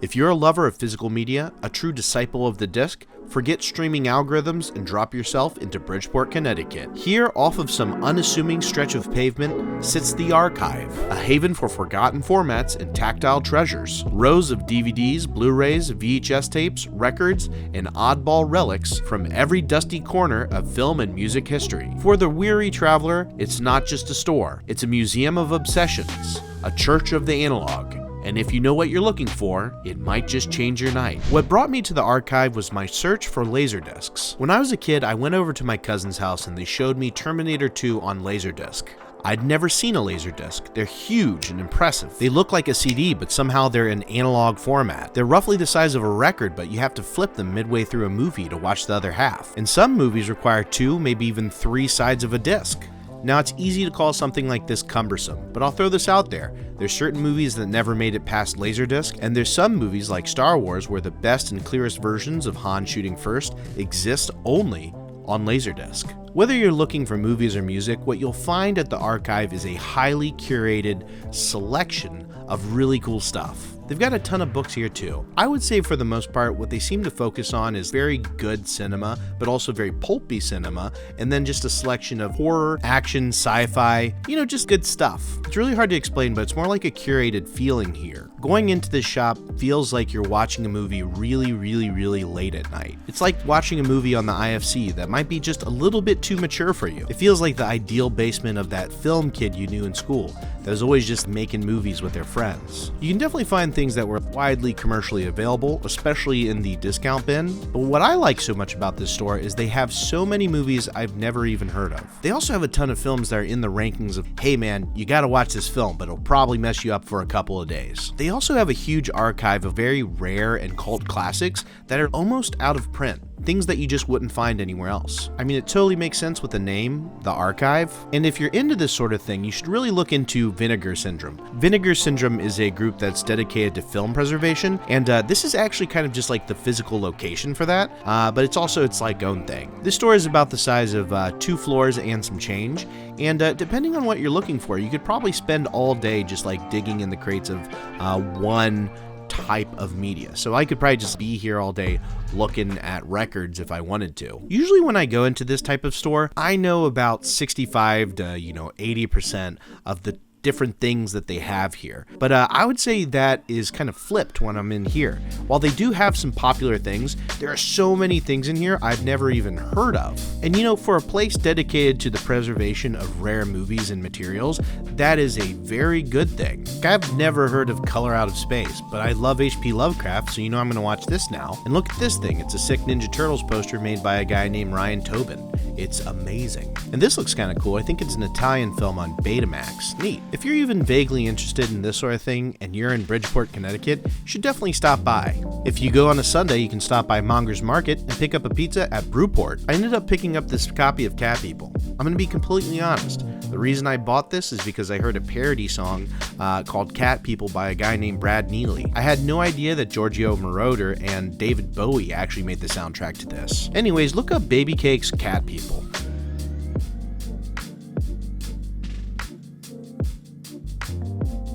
If you're a lover of physical media, a true disciple of the disc, forget streaming algorithms and drop yourself into Bridgeport, Connecticut. Here, off of some unassuming stretch of pavement, sits the Archive, a haven for forgotten formats and tactile treasures. Rows of DVDs, Blu-rays, VHS tapes, records, and oddball relics from every dusty corner of film and music history. For the weary traveler, it's not just a store, it's a museum of obsessions, a church of the analog. And if you know what you're looking for, it might just change your night. What brought me to the Archive was my search for LaserDiscs. When I was a kid, I went over to my cousin's house and they showed me Terminator 2 on LaserDisc. I'd never seen a LaserDisc. They're huge and impressive. They look like a CD, but somehow they're in analog format. They're roughly the size of a record, but you have to flip them midway through a movie to watch the other half. And some movies require 2, maybe even 3 sides of a disc. Now, it's easy to call something like this cumbersome, but I'll throw this out there. There's certain movies that never made it past LaserDisc, and there's some movies like Star Wars where the best and clearest versions of Han shooting first exist only on LaserDisc. Whether you're looking for movies or music, what you'll find at the Archive is a highly curated selection of really cool stuff. They've got a ton of books here too. I would say for the most part, what they seem to focus on is very good cinema, but also very pulpy cinema, and then just a selection of horror, action, sci-fi, just good stuff. It's really hard to explain, but it's more like a curated feeling here. Going into this shop feels like you're watching a movie really, really, really late at night. It's like watching a movie on the IFC that might be just a little bit too mature for you. It feels like the ideal basement of that film kid you knew in school that was always just making movies with their friends. You can definitely find things that were widely commercially available, especially in the discount bin, but what I like so much about this store is they have so many movies I've never even heard of. They also have a ton of films that are in the rankings of, hey man, you gotta watch this film, but it'll probably mess you up for a couple of days. They also have a huge archive of very rare and cult classics that are almost out of print. Things that you just wouldn't find anywhere else. I mean, it totally makes sense with the name, the Archive. And if you're into this sort of thing, you should really look into Vinegar Syndrome. Vinegar Syndrome is a group that's dedicated to film preservation, and this is actually kind of just like the physical location for that, but it's also its like own thing. This store is about the size of 2 floors and some change, and depending on what you're looking for, you could probably spend all day just like digging in the crates of one type of media. So I could probably just be here all day looking at records if I wanted to. Usually when I go into this type of store, I know about 65 to 80% of the different things that they have here. But I would say that is kind of flipped when I'm in here. While they do have some popular things, there are so many things in here I've never even heard of. And for a place dedicated to the preservation of rare movies and materials, that is a very good thing. I've never heard of Color Out of Space, but I love H.P. Lovecraft, so I'm gonna watch this now. And look at this thing, it's a sick Ninja Turtles poster made by a guy named Ryan Tobin. It's amazing. And this looks kind of cool. I think it's an Italian film on Betamax. Neat. If you're even vaguely interested in this sort of thing and you're in Bridgeport, Connecticut, you should definitely stop by. If you go on a Sunday, you can stop by Monger's Market and pick up a pizza at Brewport. I ended up picking up this copy of Cat People. I'm going to be completely honest. The reason I bought this is because I heard a parody song called Cat People by a guy named Brad Neely. I had no idea that Giorgio Moroder and David Bowie actually made the soundtrack to this. Anyways, look up Baby Cake's Cat People.